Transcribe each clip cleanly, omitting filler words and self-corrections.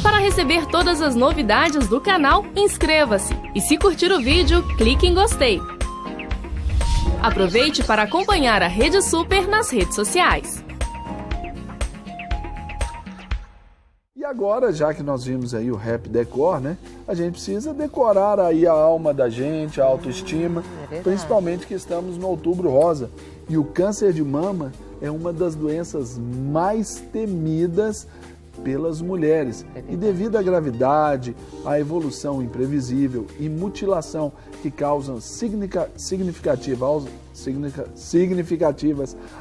Para receber todas as novidades do canal, inscreva-se e se curtir o vídeo, clique em gostei. Aproveite para acompanhar a Rede Super nas redes sociais. E agora, já que nós vimos aí o Rap Decor, né? A gente precisa decorar aí a alma da gente, a autoestima, principalmente que estamos no Outubro Rosa. E o câncer de mama é uma das doenças mais temidas pelas mulheres. E devido à gravidade, à evolução imprevisível e mutilação que causam significativas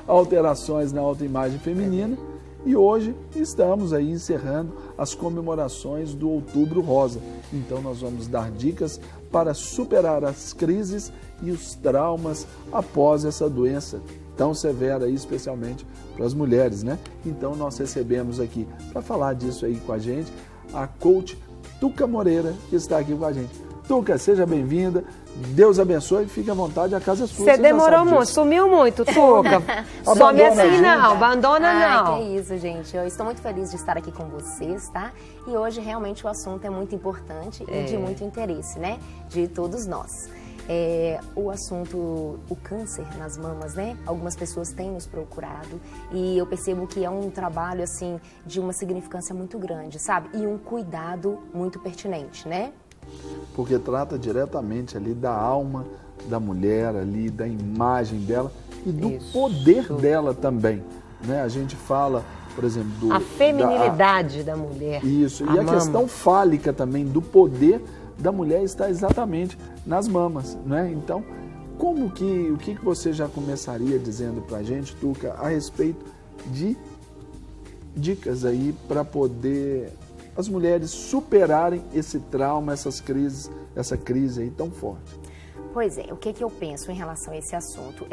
alterações na autoimagem feminina, e hoje estamos aí encerrando as comemorações do Outubro Rosa. Então nós vamos dar dicas para superar as crises e os traumas após essa doença tão severa aí, especialmente para as mulheres, né? Então nós recebemos aqui para falar disso aí com a gente a coach Tuca Moreira, que está aqui com a gente. Tuca, seja bem-vinda. Deus abençoe e fique à vontade, a casa é sua. Você demorou muito, sumiu muito, Tuca. Some assim não, abandona não. Que isso, gente. Eu estou muito feliz de estar aqui com vocês, tá? E hoje realmente o assunto é muito importante e de muito interesse, né? De todos nós. O assunto, o câncer nas mamas, né? Algumas pessoas têm nos procurado e eu percebo que é um trabalho, assim, de uma significância muito grande, sabe? E um cuidado muito pertinente, né? Porque trata diretamente ali da alma da mulher, ali da imagem dela e do poder dela também, né? A gente fala, por exemplo, a feminilidade da mulher. Isso, e a questão fálica também do poder da mulher está exatamente nas mamas, né? Então, o que você já começaria dizendo pra gente, Tuca, a respeito de dicas aí para poder as mulheres superarem esse trauma, essa crise aí tão forte? Pois é, o que eu penso em relação a esse assunto?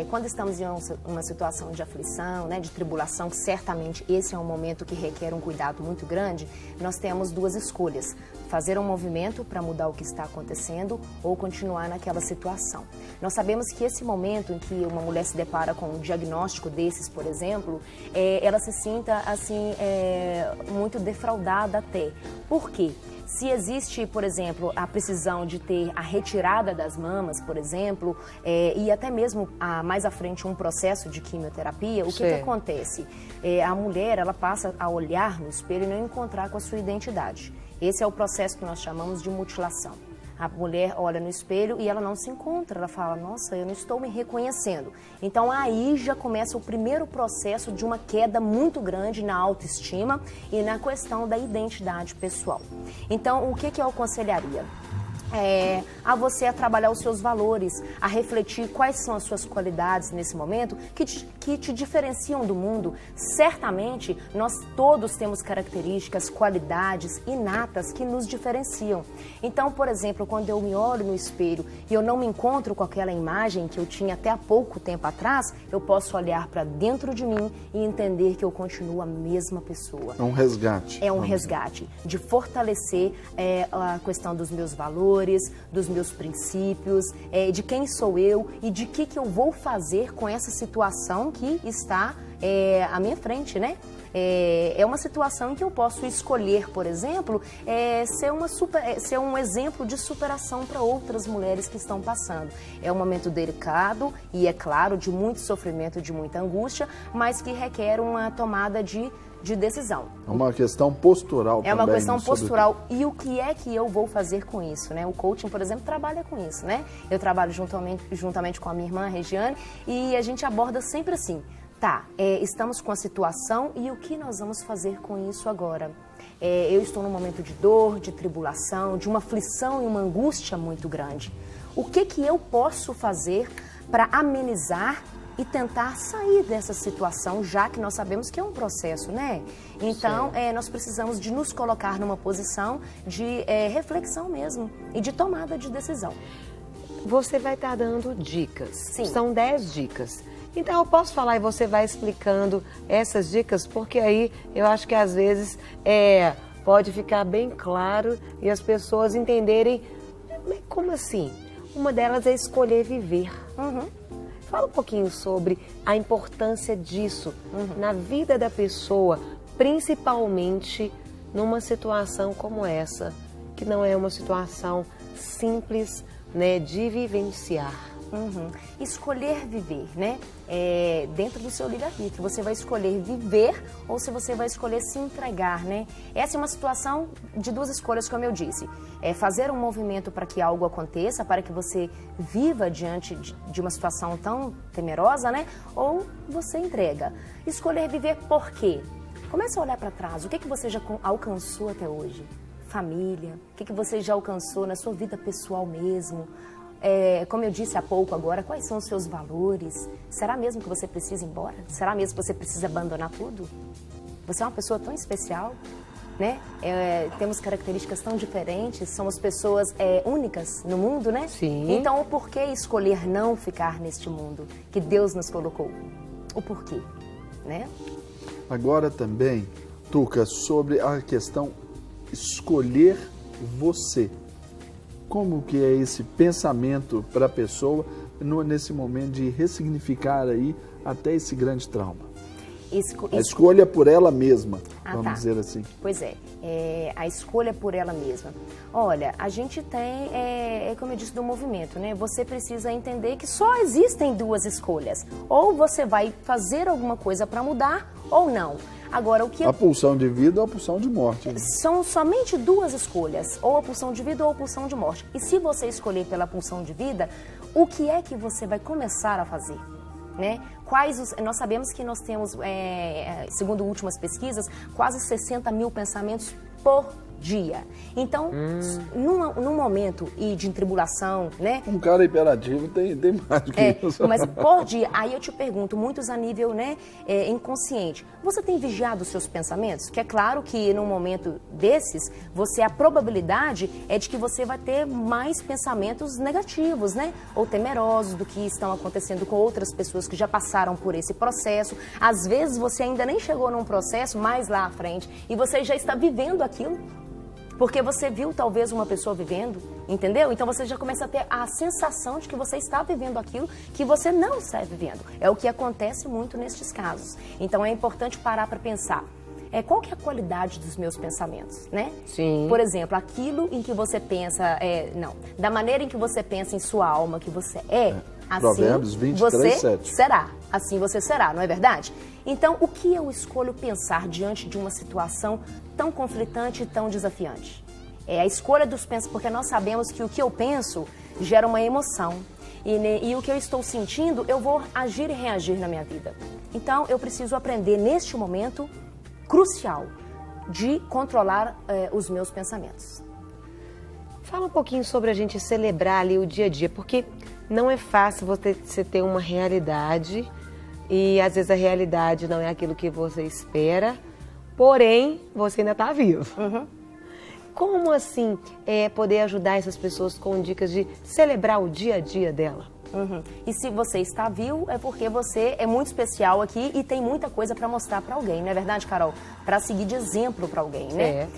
Quando estamos em uma situação de aflição, né, de tribulação, que certamente esse é um momento que requer um cuidado muito grande, nós temos duas escolhas: fazer um movimento para mudar o que está acontecendo ou continuar naquela situação. Nós sabemos que esse momento em que uma mulher se depara com um diagnóstico desses, por exemplo, ela se sinta assim, muito defraudada até. Por quê? Se existe, por exemplo, a precisão de ter a retirada das mamas, por exemplo, e até mesmo mais à frente um processo de quimioterapia, o que acontece? A mulher, ela passa a olhar no espelho e não encontrar com a sua identidade. Esse é o processo que nós chamamos de mutilação. A mulher olha no espelho e ela não se encontra, ela fala: nossa, eu não estou me reconhecendo. Então aí já começa o primeiro processo de uma queda muito grande na autoestima e na questão da identidade pessoal. Então o que eu aconselharia? A você a trabalhar os seus valores, a refletir quais são as suas qualidades nesse momento que te diferenciam do mundo. Certamente, nós todos temos características, qualidades inatas que nos diferenciam. Então, por exemplo, quando eu me olho no espelho e eu não me encontro com aquela imagem que eu tinha até há pouco tempo atrás, eu posso olhar para dentro de mim e entender que eu continuo a mesma pessoa. É um resgate. É um resgate de fortalecer a questão dos meus valores, dos meus princípios, de quem sou eu e de que eu vou fazer com essa situação que está à minha frente, né? É uma situação em que eu posso escolher, por exemplo, ser um exemplo de superação para outras mulheres que estão passando. É um momento delicado e, é claro, de muito sofrimento, de muita angústia, mas que requer uma tomada de decisão. É uma questão postural também. É uma questão postural. E o que é que eu vou fazer com isso, né? O coaching, por exemplo, trabalha com isso, né? Eu trabalho juntamente com a minha irmã, a Regiane, e a gente aborda sempre assim: tá, estamos com a situação e o que nós vamos fazer com isso agora? Eu estou num momento de dor, de tribulação, de uma aflição e uma angústia muito grande. O que eu posso fazer para amenizar e tentar sair dessa situação, já que nós sabemos que é um processo, né? Então, nós precisamos de nos colocar numa posição de reflexão mesmo e de tomada de decisão. Você vai estar dando dicas. Sim. São 10 dicas. Então, eu posso falar e você vai explicando essas dicas, porque aí eu acho que às vezes pode ficar bem claro e as pessoas entenderem, como assim? Uma delas é escolher viver. Fala um pouquinho sobre a importância disso na vida da pessoa, principalmente numa situação como essa, que não é uma situação simples, né, de vivenciar. Escolher viver, né? Dentro do seu livre-arbítrio. Você vai escolher viver ou se você vai escolher se entregar, né? Essa é uma situação de duas escolhas, como eu disse. Fazer um movimento para que algo aconteça, para que você viva diante de uma situação tão temerosa, né? Ou você entrega. Escolher viver por quê? Comece a olhar para trás. O que você já alcançou até hoje? Família. O que você já alcançou na sua vida pessoal mesmo? Como eu disse há pouco agora, quais são os seus valores? Será mesmo que você precisa ir embora? Será mesmo que você precisa abandonar tudo? Você é uma pessoa tão especial, né? Temos características tão diferentes, somos pessoas únicas no mundo, né? Sim. Então, o porquê escolher não ficar neste mundo que Deus nos colocou? O porquê, né? Agora também, Tuca, sobre a questão escolher você. Como que é esse pensamento para a pessoa nesse momento de ressignificar aí até esse grande trauma? A escolha por ela mesma, vamos dizer assim. Pois a escolha por ela mesma. Olha, a gente tem, como eu disse, do movimento, né? Você precisa entender que só existem duas escolhas. Ou você vai fazer alguma coisa para mudar, ou não. Agora, a pulsão de vida ou a pulsão de morte? Né? São somente duas escolhas, ou a pulsão de vida ou a pulsão de morte. E se você escolher pela pulsão de vida, o que é que você vai começar a fazer? Né? Nós sabemos que nós temos, segundo últimas pesquisas, quase 60 mil pensamentos por dia. Então, num momento de tribulação, né? Um cara hiperativo tem mais do que isso. Mas por dia, aí eu te pergunto, muitos a nível, né, inconsciente, você tem vigiado os seus pensamentos? Que é claro que num momento desses, a probabilidade é de que você vai ter mais pensamentos negativos, né? Ou temerosos do que estão acontecendo com outras pessoas que já passaram por esse processo. Às vezes você ainda nem chegou num processo mais lá à frente e você já está vivendo aquilo. Porque você viu talvez uma pessoa vivendo, entendeu? Então você já começa a ter a sensação de que você está vivendo aquilo que você não está vivendo. É o que acontece muito nestes casos. Então é importante parar para pensar. Qual que é a qualidade dos meus pensamentos, né? Sim. Por exemplo, aquilo em que você pensa, da maneira em que você pensa em sua alma, que você assim Provérbios 23, você 7. será. Assim você será, não é verdade? Então, o que eu escolho pensar diante de uma situação tão conflitante e tão desafiante? É a escolha dos pensamentos, porque nós sabemos que o que eu penso gera uma emoção. E o que eu estou sentindo, eu vou agir e reagir na minha vida. Então, eu preciso aprender neste momento crucial de controlar os meus pensamentos. Fala um pouquinho sobre a gente celebrar ali o dia a dia, porque não é fácil você ter uma realidade e às vezes a realidade não é aquilo que você espera, porém você ainda está vivo. Como assim poder ajudar essas pessoas com dicas de celebrar o dia a dia dela? E se você está vivo, é porque você é muito especial aqui e tem muita coisa para mostrar para alguém, não é verdade, Carol? Para seguir de exemplo para alguém, né?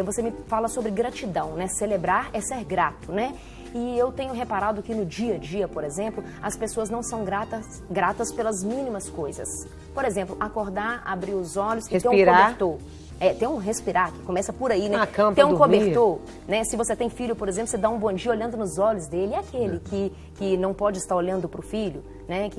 Você me fala sobre gratidão, né? Celebrar é ser grato, né? E eu tenho reparado que no dia a dia, por exemplo, as pessoas não são gratas pelas mínimas coisas. Por exemplo, acordar, abrir os olhos e ter um cobertor. Tem um respirar, que começa por aí, né? Tem um cobertor, né? Se você tem filho, por exemplo, você dá um bom dia olhando nos olhos dele. É aquele que não pode estar olhando para o filho, né?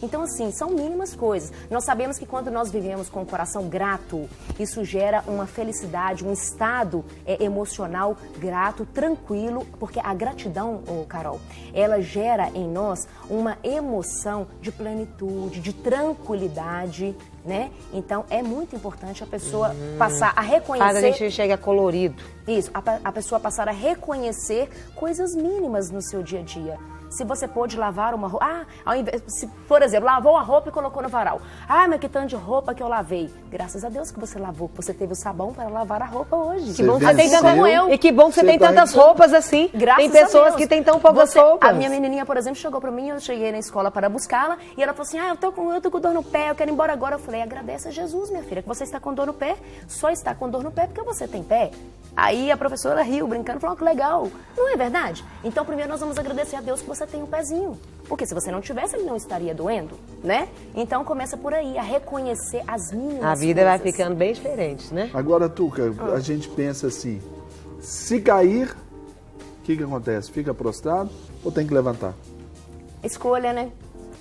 Então, assim, são mínimas coisas. Nós sabemos que quando nós vivemos com o coração grato, isso gera uma felicidade, um estado emocional grato, tranquilo, porque a gratidão, Carol, ela gera em nós uma emoção de plenitude, de tranquilidade, né? Então, é muito importante a pessoa passar a reconhecer... Faz a gente chega colorido. Isso, a pessoa passar a reconhecer coisas mínimas no seu dia a dia. Se você pôde lavar uma roupa... por exemplo, lavou a roupa e colocou no varal. Mas que tanto de roupa que eu lavei. Graças a Deus que você lavou, que você teve o sabão para lavar a roupa hoje. Que bom que você tem tantas... E que bom que você tem tantas roupas assim. Tem pessoas que têm tão poucas roupas. A minha menininha, por exemplo, chegou para mim, eu cheguei na escola para buscá-la e ela falou assim, eu tô com dor no pé, eu quero ir embora agora. Eu falei, agradece a Jesus, minha filha, que você está com dor no pé. Só está com dor no pé porque você tem pé. Aí a professora riu, brincando, falou que legal. Não é verdade? Então, primeiro nós vamos agradecer a Deus que você tem um pezinho. Porque se você não tivesse, ele não estaria doendo, né? Então, começa por aí, a reconhecer as mínimas A vida vai coisas. ficando bem diferente, né? Agora, Tuca, a gente pensa assim, se cair, o que acontece? Fica prostrado ou tem que levantar? Escolha, né?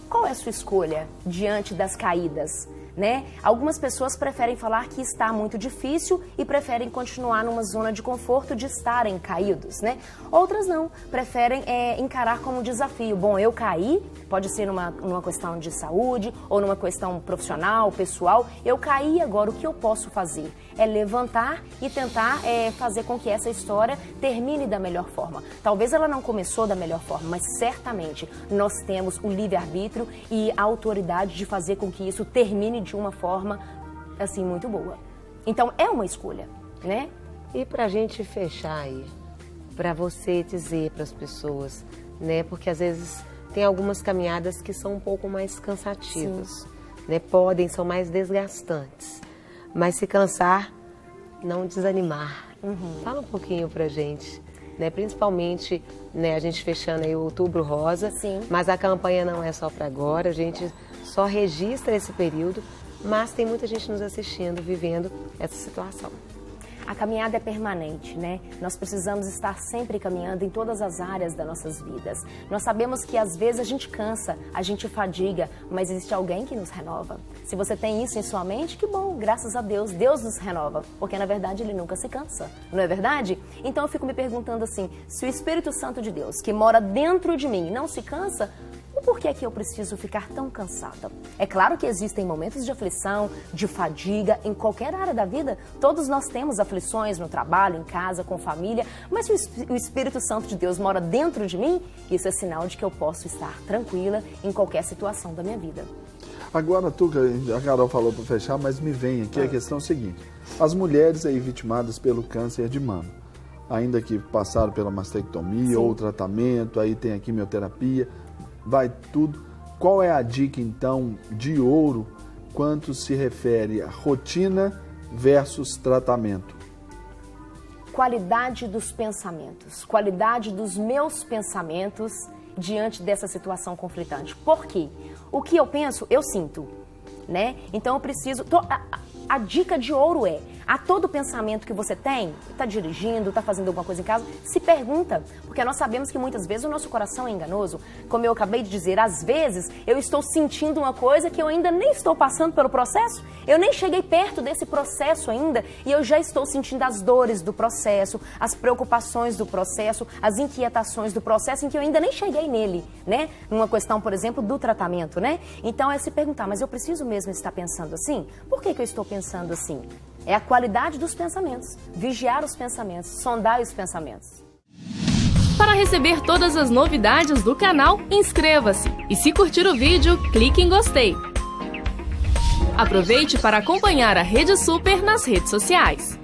Qual é a sua escolha diante das caídas? Né? Algumas pessoas preferem falar que está muito difícil e preferem continuar numa zona de conforto de estarem caídos, né? Outras não, preferem encarar como um desafio. Bom, eu caí, pode ser numa questão de saúde ou numa questão profissional, pessoal. Eu caí, agora o que eu posso fazer? É levantar e tentar fazer com que essa história termine da melhor forma. Talvez ela não começou da melhor forma, mas certamente nós temos o livre-arbítrio e a autoridade de fazer com que isso termine de uma forma, assim, muito boa. Então, é uma escolha, né? E pra gente fechar aí, pra você dizer pras pessoas, né? Porque às vezes tem algumas caminhadas que são um pouco mais cansativas, né? São mais desgastantes. Mas se cansar, não desanimar. Fala um pouquinho pra gente, né? Principalmente, né, a gente fechando aí o Outubro Rosa, Sim. Mas a campanha não é só para agora, a gente só registra esse período, mas tem muita gente nos assistindo, vivendo essa situação. A caminhada é permanente, né? Nós precisamos estar sempre caminhando em todas as áreas das nossas vidas. Nós sabemos que às vezes a gente cansa, a gente fadiga, mas existe alguém que nos renova. Se você tem isso em sua mente, que bom, graças a Deus, Deus nos renova, porque na verdade Ele nunca se cansa, não é verdade? Então eu fico me perguntando assim, se o Espírito Santo de Deus, que mora dentro de mim, não se cansa, por que é que eu preciso ficar tão cansada? É claro que existem momentos de aflição, de fadiga, em qualquer área da vida. Todos nós temos aflições no trabalho, em casa, com família, mas se o Espírito Santo de Deus mora dentro de mim, isso é sinal de que eu posso estar tranquila em qualquer situação da minha vida. Agora, Tuca, a Carol falou para fechar, mas me vem aqui a questão seguinte. As mulheres aí vitimadas pelo câncer de mama, ainda que passaram pela mastectomia ou tratamento, aí tem a quimioterapia, vai tudo. Qual é a dica, então, de ouro quanto se refere a rotina versus tratamento? Qualidade dos pensamentos, qualidade dos meus pensamentos diante dessa situação conflitante. Por quê? O que eu penso, eu sinto, né? Então eu preciso... A dica de ouro é, a todo pensamento que você tem, está dirigindo, está fazendo alguma coisa em casa, se pergunta, porque nós sabemos que muitas vezes o nosso coração é enganoso. Como eu acabei de dizer, às vezes eu estou sentindo uma coisa que eu ainda nem estou passando pelo processo, eu nem cheguei perto desse processo ainda e eu já estou sentindo as dores do processo, as preocupações do processo, as inquietações do processo em que eu ainda nem cheguei nele, né? Numa questão, por exemplo, do tratamento, né? Então é se perguntar, mas eu preciso mesmo estar pensando assim? Por que eu estou pensando assim? É a qualidade dos pensamentos, vigiar os pensamentos, sondar os pensamentos. Para receber todas as novidades do canal, inscreva-se e se curtir o vídeo, clique em gostei. Aproveite para acompanhar a Rede Super nas redes sociais.